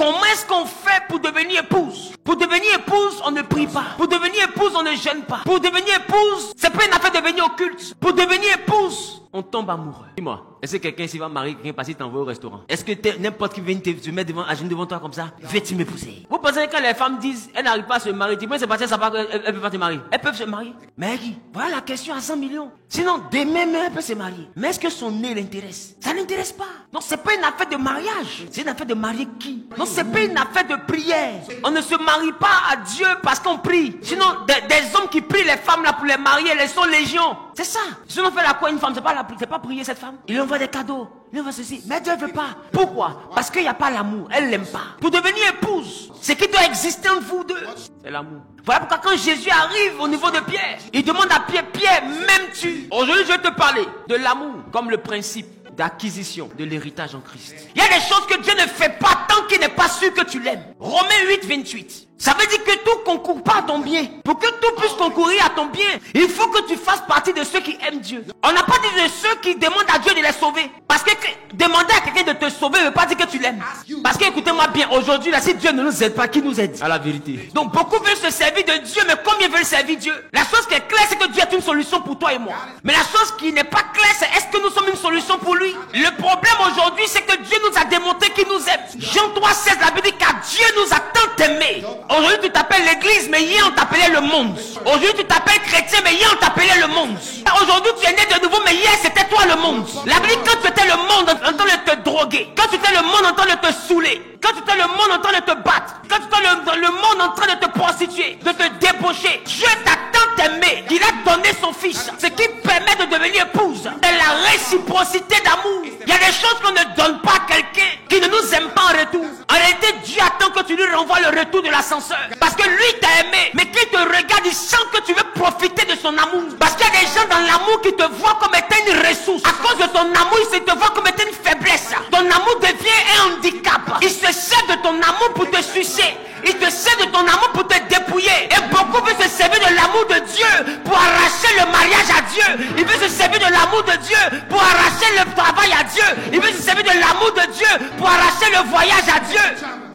Comment est-ce qu'on fait pour devenir épouse? Pour devenir épouse, on ne prie pas. Pour devenir épouse, on ne jeûne pas. Pour devenir épouse, c'est pas une affaire de venir au culte. Pour devenir épouse, on tombe amoureux. Dis-moi, est-ce que quelqu'un s'il va marier quelqu'un parce qu'il t'envoie au restaurant? Est-ce que n'importe qui vient te mettre à genoux devant toi comme ça? Veux-tu m'épouser? Vous pensez que quand les femmes disent elles n'arrivent pas à se marier, tu peux se passer, ça va qu'elles peuvent pas se marier. Elles peuvent se marier. Mais voilà la question à 100 millions. Sinon, demain même, elle peut se marier. Mais est-ce que son nez l'intéresse? Ça l'intéresse pas. Non, c'est pas une affaire de mariage. C'est une affaire de marier qui? Non, c'est pas une affaire de prière. On ne se marie pas à Dieu parce qu'on prie. Sinon, des hommes qui prient les femmes là pour les marier, elles sont légion. C'est ça. Sinon, on fait la quoi une femme? C'est pas prier cette femme. Il lui envoie des cadeaux. Il lui envoie ceci. Mais Dieu ne veut pas. Pourquoi? Parce qu'il n'y a pas l'amour. Elle l'aime pas. Pour devenir épouse, ce qui doit exister entre vous deux, c'est l'amour. Voilà pourquoi quand Jésus arrive au niveau de Pierre, il demande à Pierre, Pierre, m'aimes-tu? Aujourd'hui, je vais te parler de l'amour comme le principe d'acquisition de l'héritage en Christ. Il y a des choses que Dieu ne fait pas tant qu'il n'est pas sûr que tu l'aimes. Romains 8, 28. Ça veut dire que tout ne concourt pas à ton bien. Pour que tout puisse concourir à ton bien, il faut que tu fasses partie de ceux qui aiment Dieu. On n'a pas dit de ceux qui demandent à Dieu de les sauver. Parce que demander à quelqu'un de te sauver ne veut pas dire que tu l'aimes. Parce que écoutez-moi bien, aujourd'hui, là, si Dieu ne nous aide pas, qui nous aide? À la vérité. Donc beaucoup veulent se servir de Dieu, mais combien veulent servir Dieu? La chose qui est claire, c'est que Dieu est une solution pour toi et moi. Mais la chose qui n'est pas claire, c'est est-ce que nous sommes une solution pour lui? Le problème aujourd'hui, c'est que Dieu nous a démontré qu'il nous aime. Jean 3,16, la Bible dit car Dieu nous a tant aimés. Aujourd'hui, tu t'appelles l'église, mais hier, on t'appelait le monde. Aujourd'hui, tu t'appelles chrétien, mais hier, on t'appelait le monde. Aujourd'hui, tu es né de nouveau, mais hier, c'était toi le monde. La Bible dit quand tu étais le monde en train de te droguer, quand tu étais le monde en train de te saouler, quand tu étais le monde en train de te battre, quand tu étais le monde en train de te prostituer, de te débaucher, Dieu t'a tant aimé qu'il a donné son fils. Ce qui permet de devenir épouse, c'est la réciprocité d'amour. Il y a des choses qu'on ne donne pas à quelqu'un qui ne nous aime pas en retour. En réalité, Dieu attend que tu lui renvoies le retour de l'ascenseur. Parce que lui t'a aimé, mais qu'il te regarde, il sent que tu veux profiter de son amour. Parce qu'il y a des gens dans l'amour qui te voient comme étant une ressource. À cause de ton amour, ils te voient comme étant une faiblesse. Ton amour devient un handicap. Il se sert de ton amour pour te sucer. Il te sert de ton amour pour te dépouiller. Et beaucoup veulent se servir de l'amour de Dieu pour arracher le mariage à Dieu. Ils veulent se servir de l'amour de Dieu pour arracher le travail à Dieu. Ils veulent se servir de l'amour de Dieu pour arracher le voyage à Dieu.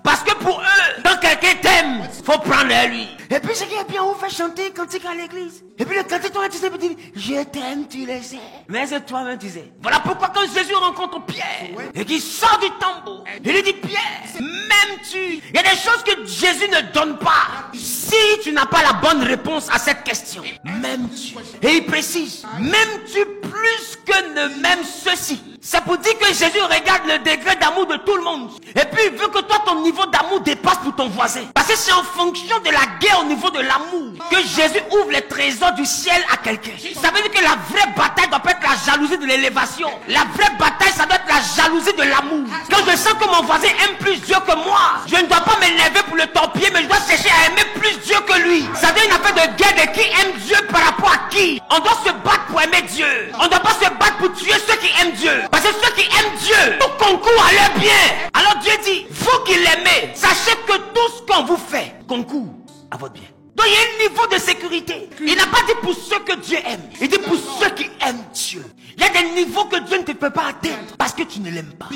Parce que pour eux, quand quelqu'un t'aime, faut prendre lui. Et puis ce qui est bien, on fait chanter cantique à l'église. Et puis le cantique, tu sais, tu dis, je t'aime, tu le sais. Mais c'est toi-même, tu sais. Voilà pourquoi quand Jésus rencontre Pierre, et qu'il sort du tambour, il lui dit, Pierre, m'aimes-tu? Il y a des choses que Jésus ne donne pas. Si tu n'as pas la bonne réponse à cette question, m'aimes-tu? Et il précise, m'aimes-tu plus que ne m'aime ceci? C'est pour dire que Jésus regarde le degré d'amour de tout le monde. Et puis il veut que toi, ton niveau d'amour dépasse pour ton voisin. Parce que c'est en fonction de la guerre au niveau de l'amour que Jésus ouvre les trésors du ciel à quelqu'un. Ça veut dire que la vraie bataille doit pas être la jalousie de l'élévation. La vraie bataille, ça doit être la jalousie de l'amour. Quand je sens que mon voisin aime plus Dieu que moi, je ne dois pas m'énerver pour le torpiller, mais je dois chercher à aimer plus Dieu que lui. Ça doit être une affaire de guerre de qui aime Dieu par rapport à qui. On doit se battre pour aimer Dieu. On ne doit pas se battre pour tuer ceux qui aiment Dieu. Parce que ceux qui aiment Dieu, tout concourt à leur bien. Alors Dieu dit, vous qui l'aimez, sachez que tout ce qu'on vous fait concourt à votre bien. Donc il y a un niveau de sécurité. Il n'a pas dit pour ceux que Dieu aime. Il dit pour ceux qui aiment Dieu. Il y a des niveaux que Dieu ne te peut pas atteindre parce que tu ne l'aimes pas.